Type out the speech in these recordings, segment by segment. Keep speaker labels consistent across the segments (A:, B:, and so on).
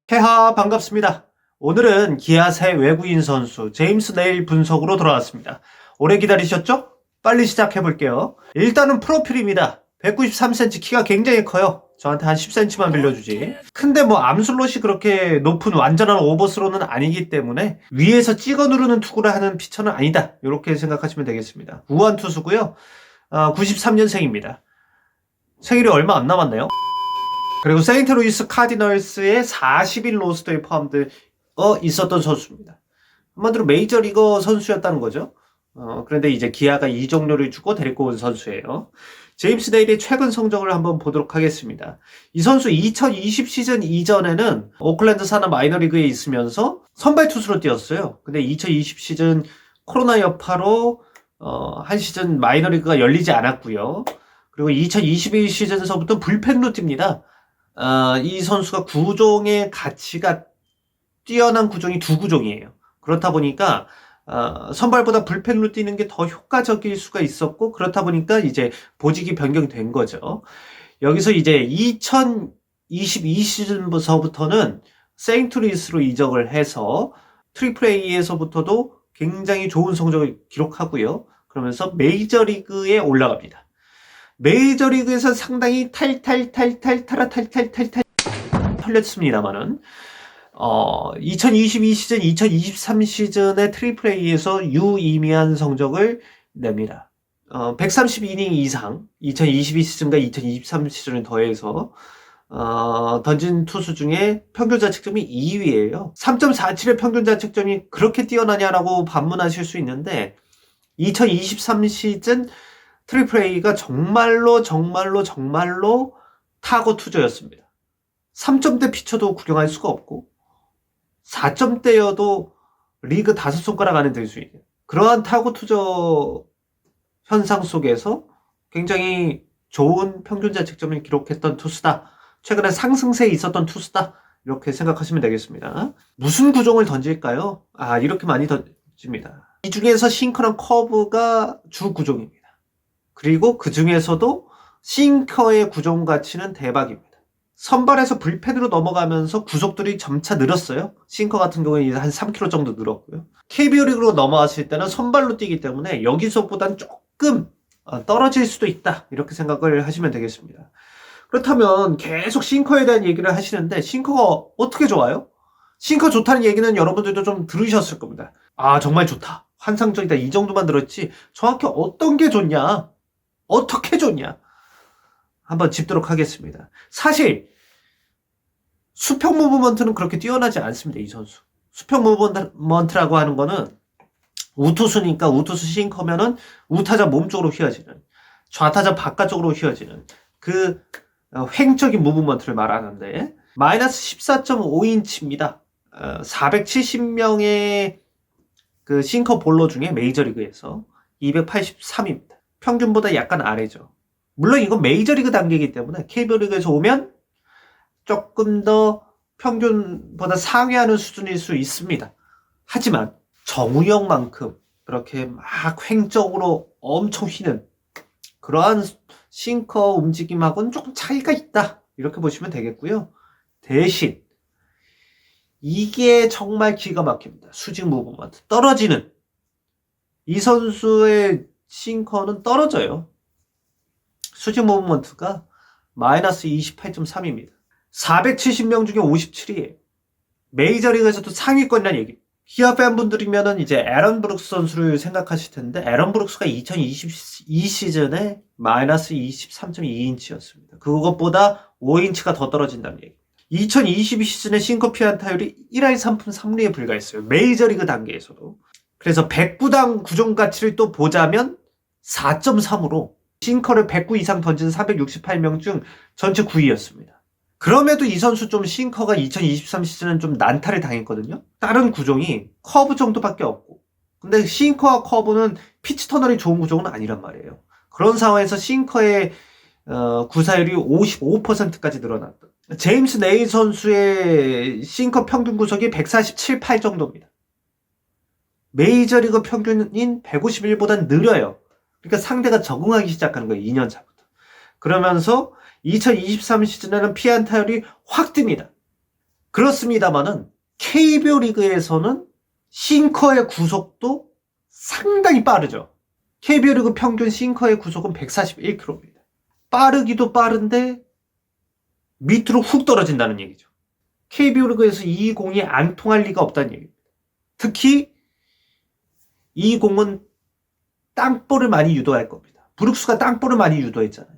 A: 캐하 반갑습니다. 오늘은 기아 새 외국인 선수 제임스 네일 분석으로 돌아왔습니다. 오래 기다리셨죠? 빨리 시작해 볼게요. 일단은 프로필입니다. 193cm, 키가 굉장히 커요. 저한테 한 10cm만 빌려주지. 근데 뭐 암슬롯이 그렇게 높은 완전한 오버스로는 아니기 때문에 위에서 찍어 누르는 투구를 하는 피처는 아니다, 이렇게 생각하시면 되겠습니다. 우한 투수고요. 93년생입니다. 생일이 얼마 안 남았네요. 그리고 세인트루이스 카디널스의 40일 로스터에 포함되어 있었던 선수입니다. 한마디로 메이저리거 선수였다는 거죠. 그런데 이제 기아가 이적료를 주고 데리고 온 선수예요. 제임스 네일의 최근 성적을 한번 보도록 하겠습니다. 이 선수 2020 시즌 이전에는 오클랜드 산하 마이너리그에 있으면서 선발 투수로 뛰었어요. 근데 2020 시즌 코로나 여파로 한 시즌 마이너리그가 열리지 않았고요. 그리고 2021 시즌서부터 불펜로 뜁니다. 이 선수가 구종의 가치가 뛰어난 구종이 두 구종이에요. 그렇다 보니까 선발보다 불펜으로 뛰는 게 더 효과적일 수가 있었고, 그렇다 보니까 이제 보직이 변경된 거죠. 여기서 이제 2022 시즌부터는 세인트루이스로 이적을 해서 트리플 A에서부터도 굉장히 좋은 성적을 기록하고요. 그러면서 메이저리그에 올라갑니다. 메이저리그에서 상당히 탈탈탈탈탈탈탈탈 털렸습니다만은 2022 시즌, 2023 시즌의 트리플 A에서 유의미한 성적을 냅니다. 130이닝 이상, 2022 시즌과 2023 시즌을 더해서 던진 투수 중에 평균 자책점이 2위예요. 3.47의 평균 자책점이 그렇게 뛰어나냐라고 반문하실 수 있는데, 2023 시즌 트리플 A가 정말로 타고 투저였습니다. 3점대 피처도 구경할 수가 없고 4점대여도 리그 5손가락 안에 들 수 있는 그러한 타고 투저 현상 속에서 굉장히 좋은 평균 자책점을 기록했던 투수다. 최근에 상승세에 있었던 투수다. 이렇게 생각하시면 되겠습니다. 무슨 구종을 던질까요? 이렇게 많이 던집니다. 이 중에서 싱커랑 커브가 주 구종입니다. 그리고 그 중에서도 싱커의 구종 가치는 대박입니다. 선발에서 불펜으로 넘어가면서 구속들이 점차 늘었어요. 싱커 같은 경우에 한 3kg 정도 늘었고요. KBO 리그로 넘어왔을 때는 선발로 뛰기 때문에 여기서보단 조금 떨어질 수도 있다, 이렇게 생각을 하시면 되겠습니다. 그렇다면 계속 싱커에 대한 얘기를 하시는데, 싱커가 어떻게 좋아요? 싱커 좋다는 얘기는 여러분들도 좀 들으셨을 겁니다. 정말 좋다, 환상적이다, 이 정도만 들었지 정확히 어떤 게 좋냐, 어떻게 좋냐, 한번 짚도록 하겠습니다. 사실 수평 무브먼트는 그렇게 뛰어나지 않습니다. 이 선수 수평 무브먼트라고 하는 거는, 우투수니까 우투수 싱커면은 우타자 몸쪽으로 휘어지는, 좌타자 바깥쪽으로 휘어지는 그 횡적인 무브먼트를 말하는데, 마이너스 14.5인치입니다. 470명의 그 싱커 볼러 중에 메이저리그에서 283입니다. 평균보다 약간 아래죠. 물론 이건 메이저리그 단계이기 때문에 KBO 리그에서 오면 조금 더 평균보다 상회하는 수준일 수 있습니다. 하지만 정우영만큼 그렇게 막 횡적으로 엄청 휘는 그러한 싱커 움직임하고는 조금 차이가 있다, 이렇게 보시면 되겠고요. 대신 이게 정말 기가 막힙니다. 수직 무브먼트 떨어지는, 이 선수의 싱커는 떨어져요. 수직 무브먼트가 마이너스 28.3입니다. 470명 중에 57이에요. 메이저리그에서도 상위권이라는 얘기. 기아 팬분들이면은 이제 에런 브룩스 선수를 생각하실 텐데, 에런 브룩스가 2022 시즌에 마이너스 23.2인치였습니다. 그것보다 5인치가 더 떨어진다는 얘기. 2022 시즌에 싱커 피안타율이 1할 3푼 3리에 불과했어요. 메이저리그 단계에서도. 그래서 109당 구종 가치를 또 보자면 4.3으로 싱커를 109 이상 던진 468명 중 전체 9위였습니다. 그럼에도 이 선수 좀 싱커가 2023 시즌은 좀 난타를 당했거든요. 다른 구종이 커브 정도밖에 없고, 근데 싱커와 커브는 피치 터널이 좋은 구종은 아니란 말이에요. 그런 상황에서 싱커의 구사율이 55%까지 늘어났다. 제임스 네일 선수의 싱커 평균 구속이 147, 8 정도입니다. 메이저리그 평균인 151보단 느려요. 그러니까 상대가 적응하기 시작하는 거예요, 2년 차부터. 그러면서 2023 시즌에는 피안타율이 확 뜹니다. 그렇습니다만은 KBO 리그에서는 싱커의 구속도 상당히 빠르죠. KBO 리그 평균 싱커의 구속은 141km입니다. 빠르기도 빠른데 밑으로 훅 떨어진다는 얘기죠. KBO 리그에서 이 공이 안 통할 리가 없다는 얘기입니다. 특히 이 공은 땅볼을 많이 유도할 겁니다. 브룩스가 땅볼을 많이 유도했잖아요.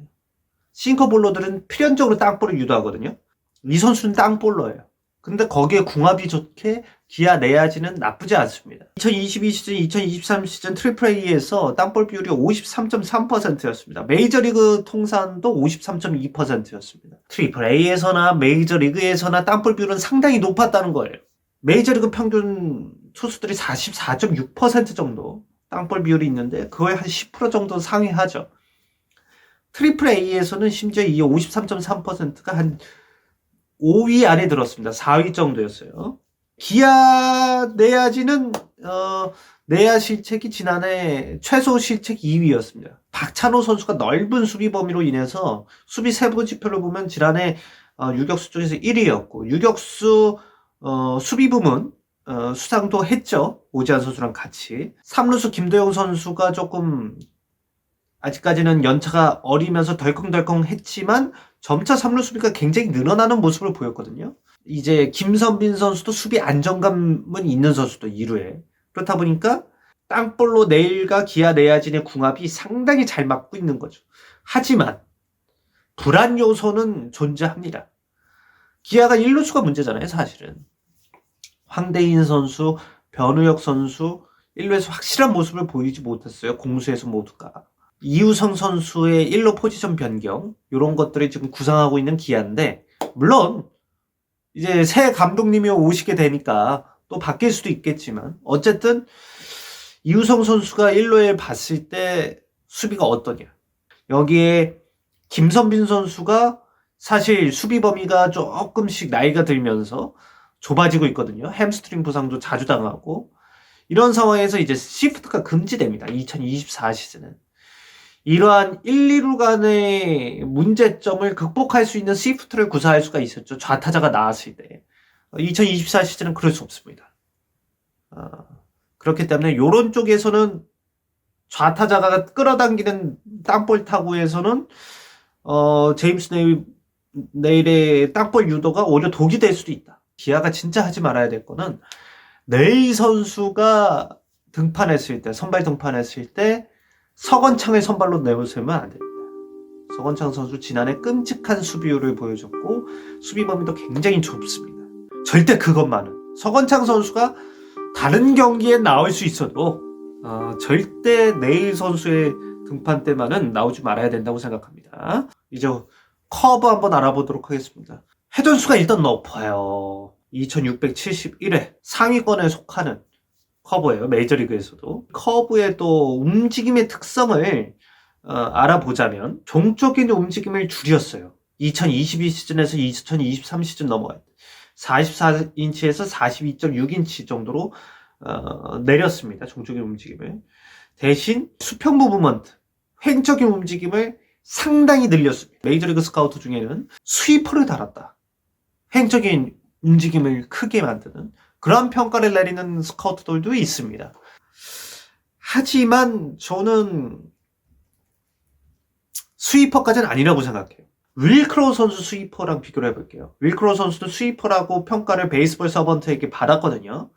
A: 싱커볼러들은 필연적으로 땅볼을 유도하거든요. 이 선수는 땅볼러예요. 근데 거기에 궁합이 좋게 기아 내야지는 나쁘지 않습니다. 2022 시즌, 2023 시즌 트리플 A에서 땅볼 비율이 53.3%였습니다. 메이저리그 통산도 53.2%였습니다. 트리플 A에서나 메이저리그에서나 땅볼 비율은 상당히 높았다는 거예요. 메이저리그 평균 투수들이 44.6% 정도 땅볼 비율이 있는데 그거에 한 10% 정도 상회하죠. 트리플 A에서는 심지어 이 53.3%가 한 5위 안에 들었습니다. 4위 정도였어요. 기아 내야지는 내야 실책이 지난해 최소 실책 2위였습니다. 박찬호 선수가 넓은 수비 범위로 인해서 수비 세부 지표를 보면 지난해 유격수 쪽에서 1위였고 유격수 수비 부문 수상도 했죠. 오지환 선수랑 같이. 3루수 김도영 선수가 조금 아직까지는 연차가 어리면서 덜컹덜컹 했지만 점차 3루 수비가 굉장히 늘어나는 모습을 보였거든요. 이제 김선빈 선수도 수비 안정감은 있는 선수도 2루에. 그렇다 보니까 땅볼로 내일과 기아 내야진의 궁합이 상당히 잘 맞고 있는 거죠. 하지만 불안 요소는 존재합니다. 기아가 1루수가 문제잖아요, 사실은. 황대인 선수, 변우혁 선수 1루에서 확실한 모습을 보이지 못했어요. 공수에서 모두가. 이우성 선수의 1루 포지션 변경 이런 것들이 지금 구상하고 있는 기아인데 물론 이제 새 감독님이 오시게 되니까 또 바뀔 수도 있겠지만 어쨌든 이우성 선수가 1루에 봤을 때 수비가 어떠냐. 여기에 김선빈 선수가 사실 수비 범위가 조금씩 나이가 들면서 좁아지고 있거든요. 햄스트링 부상도 자주 당하고 이런 상황에서 이제 시프트가 금지됩니다. 2024 시즌은. 이러한 1, 2루 간의 문제점을 극복할 수 있는 시프트를 구사할 수가 있었죠. 좌타자가 나왔을 때. 2024 시즌은 그럴 수 없습니다. 그렇기 때문에 이런 쪽에서는 좌타자가 끌어당기는 땅볼 타구에서는 제임스 네일의 땅볼 유도가 오히려 독이 될 수도 있다. 기아가 진짜 하지 말아야 될 거는 네일 선수가 등판했을 때, 선발 등판했을 때 서건창을 선발로 내보내면 안 됩니다. 서건창 선수 지난해 끔찍한 수비율을 보여줬고 수비 범위도 굉장히 좁습니다. 절대 그것만은 서건창 선수가 다른 경기에 나올 수 있어도 절대 네일 선수의 등판 때만은 나오지 말아야 된다고 생각합니다. 이제 커브 한번 알아보도록 하겠습니다. 회전수가 일단 높아요. 2671회 상위권에 속하는 커브예요. 메이저리그에서도. 커브의 또 움직임의 특성을 알아보자면 종적인 움직임을 줄였어요. 2022 시즌에서 2023 시즌 넘어갈 때 44인치에서 42.6인치 정도로 내렸습니다. 종적인 움직임을. 대신 수평 무브먼트, 횡적인 움직임을 상당히 늘렸습니다. 메이저리그 스카우트 중에는 스위퍼를 달았다. 횡적인 움직임을 크게 만드는 그런 평가를 내리는 스카우트들도 있습니다. 하지만 저는 스위퍼까지는 아니라고 생각해요. 윌크로우 선수 스위퍼랑 비교를 해볼게요. 윌크로우 선수도 스위퍼라고 평가를 베이스볼 서번트에게 받았거든요.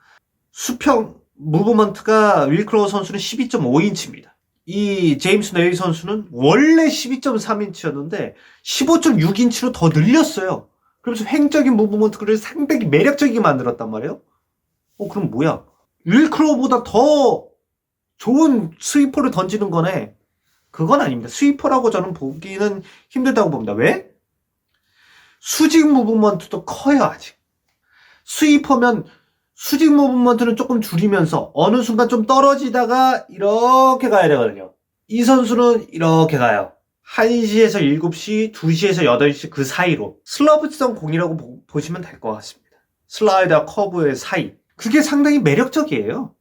A: 수평 무브먼트가 윌크로우 선수는 12.5인치입니다. 이 제임스 네일 선수는 원래 12.3인치였는데 15.6인치로 더 늘렸어요. 그러면서 횡적인 무브먼트를 상당히 매력적이게 만들었단 말이에요. 그럼 뭐야? 윌크로우보다 더 좋은 스위퍼를 던지는 거네. 그건 아닙니다. 스위퍼라고 저는 보기는 힘들다고 봅니다. 왜? 수직 무브먼트도 커요, 아직. 스위퍼면 수직 무브먼트는 조금 줄이면서 어느 순간 좀 떨어지다가 이렇게 가야 되거든요. 이 선수는 이렇게 가요. 1시에서 7시, 2시에서 8시 그 사이로 슬러브성 공이라고 보시면 될 것 같습니다. 슬라이드와 커브의 사이. 그게 상당히 매력적이에요.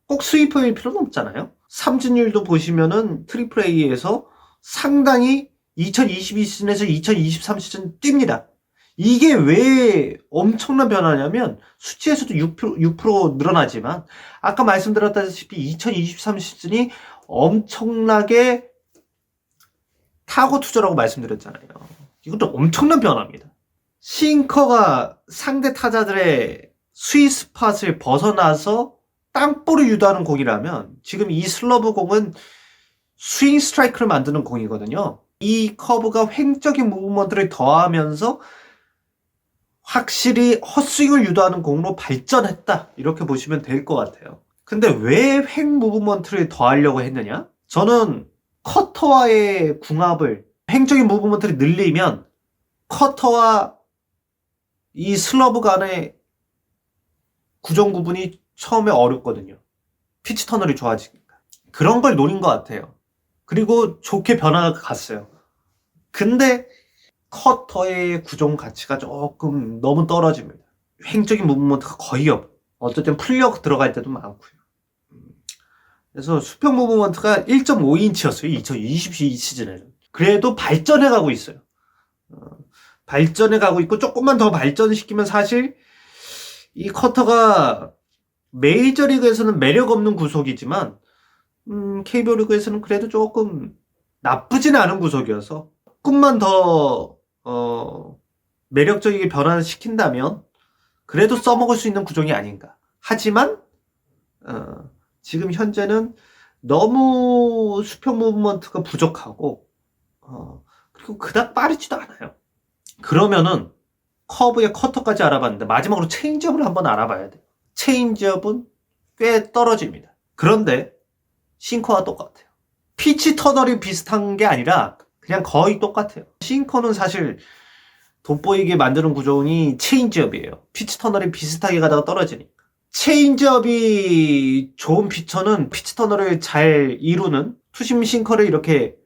A: 꼭 스위퍼일 필요는 없잖아요. 삼진율도 보시면은 트리플 A에서 상당히 2022 시즌에서 2023 시즌 뜁니다. 이게 왜 엄청난 변화냐면 수치에서도 6% 늘어나지만 아까 말씀드렸다시피 2023 시즌이 엄청나게 타고 투자라고 말씀드렸잖아요. 이것도 엄청난 변화입니다. 싱커가 상대 타자들의 스윗 스팟을 벗어나서 땅볼을 유도하는 공이라면 지금 이 슬러브 공은 스윙 스트라이크를 만드는 공이거든요. 이 커브가 횡적인 무브먼트를 더하면서 확실히 헛스윙을 유도하는 공으로 발전했다. 이렇게 보시면 될 것 같아요. 근데 왜 횡 무브먼트를 더하려고 했느냐? 저는 커터와의 궁합을 횡적인 무브먼트를 늘리면 커터와 이 슬러브 간의 구정 구분이 처음에 어렵거든요. 피치 터널이 좋아지니까. 그런 걸 노린 것 같아요. 그리고 좋게 변화가 갔어요. 근데 커터의 구종 가치가 조금 너무 떨어집니다. 횡적인 무브먼트가 거의 어쨌든 풀력 들어갈 때도 많고요. 그래서 수평 무브먼트가 1.5인치였어요. 2022 시즌에는. 그래도 발전해가고 있어요. 발전해가고 있고 조금만 더 발전시키면 사실 이 커터가 메이저리그에서는 매력 없는 구속이지만 KBO 리그에서는 그래도 조금 나쁘진 않은 구속이어서 조금만 더 매력적이게 변화시킨다면 그래도 써먹을 수 있는 구종이 아닌가. 하지만 지금 현재는 너무 수평 무브먼트가 부족하고 그리고 그닥 빠르지도 않아요. 그러면은 커브에 커터까지 알아봤는데 마지막으로 체인지업을 한번 알아봐야 돼요. 체인지업은 꽤 떨어집니다. 그런데 싱커와 똑같아요. 피치 터널이 비슷한 게 아니라 그냥 거의 똑같아요. 싱커는 사실 돋보이게 만드는 구종이 체인지업이에요. 피치 터널이 비슷하게 가다가 떨어지니까. 체인지업이 좋은 피처는 피치 터널을 잘 이루는 투심 싱커를 이렇게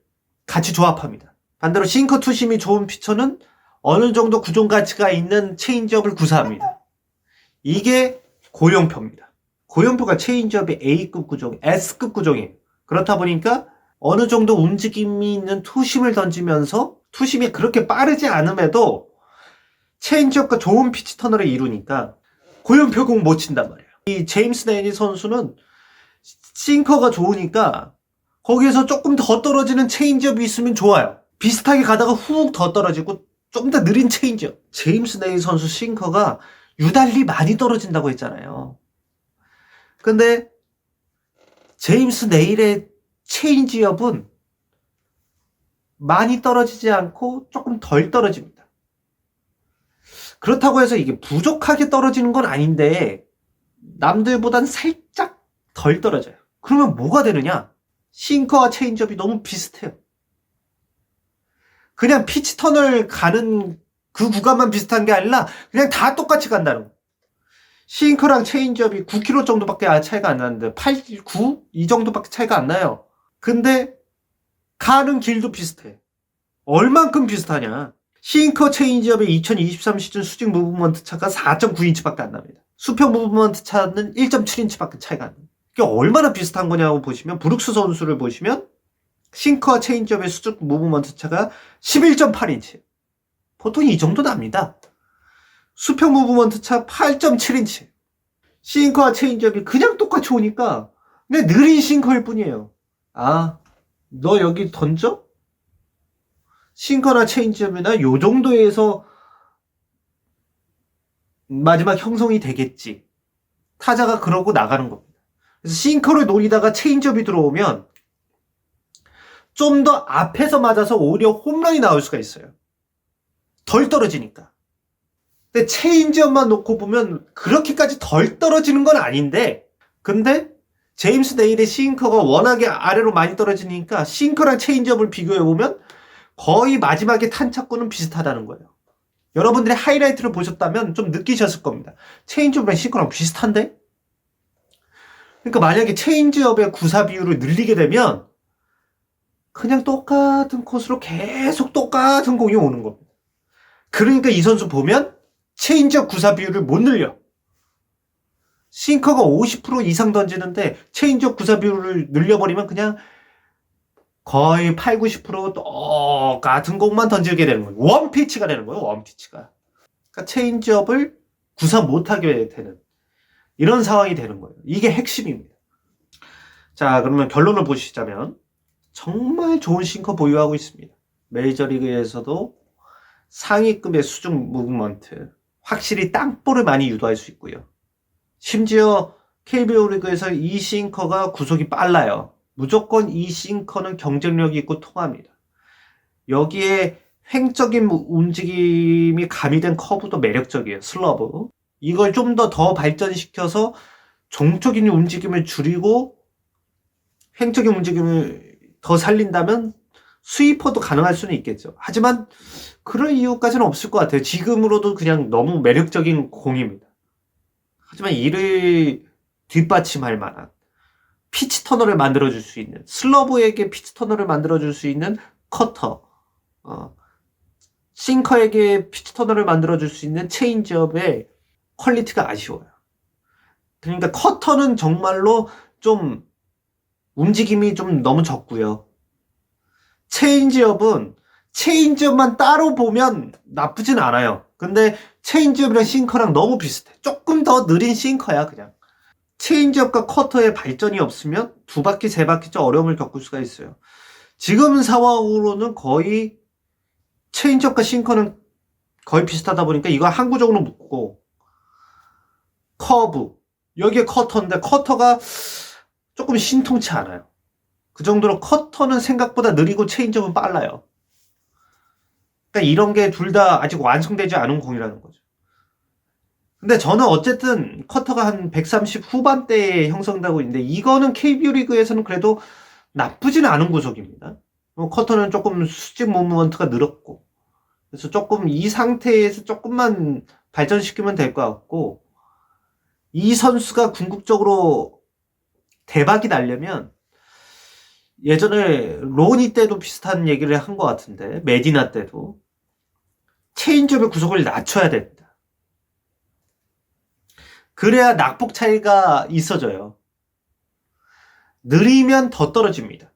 A: 같이 조합합니다. 반대로 싱커 투심이 좋은 피처는 어느 정도 구종 가치가 있는 체인지업을 구사합니다. 이게 고영표입니다. 고영표가 체인지업의 A급 구종, S급 구종이에요. 그렇다 보니까 어느 정도 움직임이 있는 투심을 던지면서 투심이 그렇게 빠르지 않음에도 체인지업과 좋은 피치 터널을 이루니까 고영표 공 못 친단 말이에요. 이 제임스 네일 선수는 싱커가 좋으니까 거기에서 조금 더 떨어지는 체인지업이 있으면 좋아요. 비슷하게 가다가 훅 더 떨어지고 좀 더 느린 체인지업. 제임스 네일 선수 싱커가 유달리 많이 떨어진다고 했잖아요. 근데 제임스 네일의 체인지업은 많이 떨어지지 않고 조금 덜 떨어집니다. 그렇다고 해서 이게 부족하게 떨어지는 건 아닌데 남들보단 살짝 덜 떨어져요. 그러면 뭐가 되느냐? 싱커와 체인지업이 너무 비슷해요. 그냥 피치 터널 가는 그 구간만 비슷한 게 아니라 그냥 다 똑같이 간다는 거. 싱커랑 체인지업이 9km 정도밖에 차이가 안 나는데 8, 9? 이 정도밖에 차이가 안 나요. 근데 가는 길도 비슷해. 얼만큼 비슷하냐? 싱커 체인지업의 2023 시즌 수직 무브먼트 차가 4.9인치밖에 안 납니다. 수평 무브먼트 차는 1.7인치밖에 차이가 안 납니다. 이게 얼마나 비슷한 거냐고 보시면 브룩스 선수를 보시면 싱커와 체인지업의 수직 무브먼트 차가 11.8인치. 보통 이 정도 납니다. 수평 무브먼트 차 8.7인치. 싱커와 체인지업이 그냥 똑같이 오니까 그냥 느린 싱커일 뿐이에요. 아, 너 여기 던져? 싱커나 체인지업이나 요 정도에서 마지막 형성이 되겠지. 타자가 그러고 나가는 겁니다. 그래서 싱커를 노리다가 체인지업이 들어오면 좀 더 앞에서 맞아서 오히려 홈런이 나올 수가 있어요. 덜 떨어지니까. 근데 체인지업만 놓고 보면 그렇게까지 덜 떨어지는 건 아닌데, 근데 제임스 네일의 싱커가 워낙에 아래로 많이 떨어지니까 싱커랑 체인지업을 비교해보면 거의 마지막에 탄착구는 비슷하다는 거예요. 여러분들이 하이라이트를 보셨다면 좀 느끼셨을 겁니다. 체인지업이랑 싱커랑 비슷한데? 그러니까 만약에 체인지업의 구사 비율을 늘리게 되면 그냥 똑같은 코스로 계속 똑같은 공이 오는 겁니다. 그러니까 이 선수 보면 체인지업 구사 비율을 못 늘려. 싱커가 50% 이상 던지는데 체인지업 구사 비율을 늘려버리면 그냥 거의 8, 90% 똑같은 공만 던지게 되는 거예요. 원피치가 되는 거예요. 원피치가. 그러니까 체인지업을 구사 못하게 되는 이런 상황이 되는 거예요. 이게 핵심입니다. 자, 그러면 결론을 보시자면 정말 좋은 싱커 보유하고 있습니다. 메이저리그에서도 상위급의 수중 무브먼트, 확실히 땅볼을 많이 유도할 수 있고요. 심지어 KBO 리그에서 이 싱커가 구속이 빨라요. 무조건 이 싱커는 경쟁력이 있고 통합니다. 여기에 횡적인 움직임이 가미된 커브도 매력적이에요. 슬러브. 이걸 좀 더 발전시켜서 종적인 움직임을 줄이고 횡적인 움직임을 더 살린다면 스위퍼도 가능할 수는 있겠죠. 하지만 그럴 이유까지는 없을 것 같아요. 지금으로도 그냥 너무 매력적인 공입니다. 하지만 이를 뒷받침할 만한 피치 터널을 만들어줄 수 있는, 슬러브에게 피치 터널을 만들어줄 수 있는 커터, 싱커에게 피치 터널을 만들어줄 수 있는 체인지업의 퀄리티가 아쉬워요. 그러니까 커터는 정말로 좀 움직임이 좀 너무 적고요. 체인지업만 따로 보면 나쁘진 않아요. 근데 체인지업이랑 싱커랑 너무 비슷해. 조금 더 느린 싱커야 그냥. 체인지업과 커터의 발전이 없으면 두 바퀴 세 바퀴 좀 어려움을 겪을 수가 있어요. 지금 상황으로는 거의 체인지업과 싱커는 거의 비슷하다 보니까 이거 항구적으로 묶고 커브 여기에 커터인데 커터가 조금 신통치 않아요. 그 정도로 커터는 생각보다 느리고 체인지업은 빨라요. 그러니까 이런 게 둘 다 아직 완성되지 않은 공이라는 거죠. 근데 저는 어쨌든 커터가 한 130 후반대에 형성되고 있는데 이거는 KBO 리그에서는 그래도 나쁘지는 않은 구속입니다. 커터는 조금 수직 무브먼트가 늘었고 그래서 조금 이 상태에서 조금만 발전시키면 될 것 같고 이 선수가 궁극적으로 대박이 나려면 예전에 로니 때도 비슷한 얘기를 한 것 같은데 메디나 때도 체인지업의 구속을 낮춰야 됩니다. 그래야 낙폭 차이가 있어져요. 느리면 더 떨어집니다.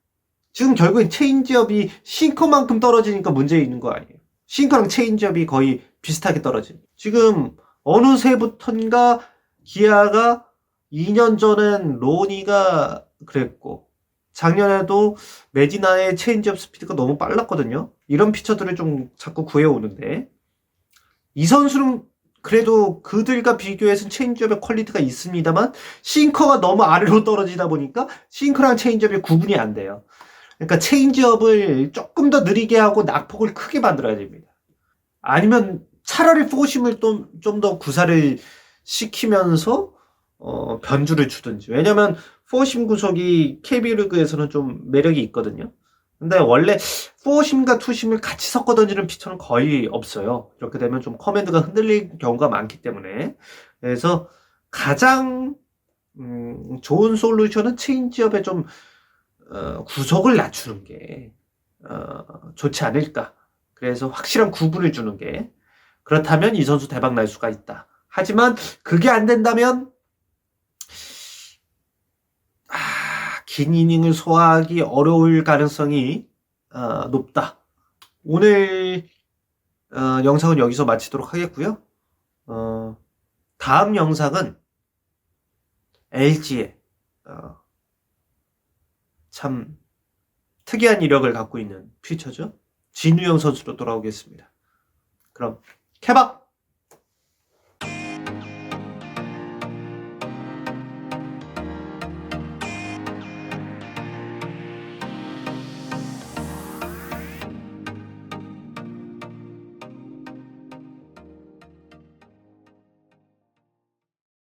A: 지금 결국엔 체인지업이 싱커만큼 떨어지니까 문제 있는 거 아니에요. 싱커랑 체인지업이 거의 비슷하게 떨어집니다. 지금 어느새부턴가 기아가 2년 전엔 로니가 그랬고 작년에도 메디나의 체인지업 스피드가 너무 빨랐거든요. 이런 피처들을 좀 자꾸 구해오는데 이 선수는 그래도 그들과 비교해서 체인지업의 퀄리티가 있습니다만 싱커가 너무 아래로 떨어지다 보니까 싱커랑 체인지업이 구분이 안 돼요. 그러니까 체인지업을 조금 더 느리게 하고 낙폭을 크게 만들어야 됩니다. 아니면 차라리 포심을 좀 더 구사를 시키면서 변주를 주든지. 왜냐면 포심 구속이 KBO 리그에서는 좀 매력이 있거든요. 근데 원래 포심과 투심을 같이 섞어 던지는 피처는 거의 없어요. 이렇게 되면 좀 커맨드가 흔들릴 경우가 많기 때문에. 그래서 가장 좋은 솔루션은 체인지업에 좀 구속을 낮추는 게 좋지 않을까. 그래서 확실한 구분을 주는 게 그렇다면 이 선수 대박 날 수가 있다. 하지만 그게 안 된다면 긴 이닝을 소화하기 어려울 가능성이 높다. 오늘 영상은 여기서 마치도록 하겠고요. 다음 영상은 LG의 참 특이한 이력을 갖고 있는 피처죠. 진우영 선수로 돌아오겠습니다. 그럼 케바!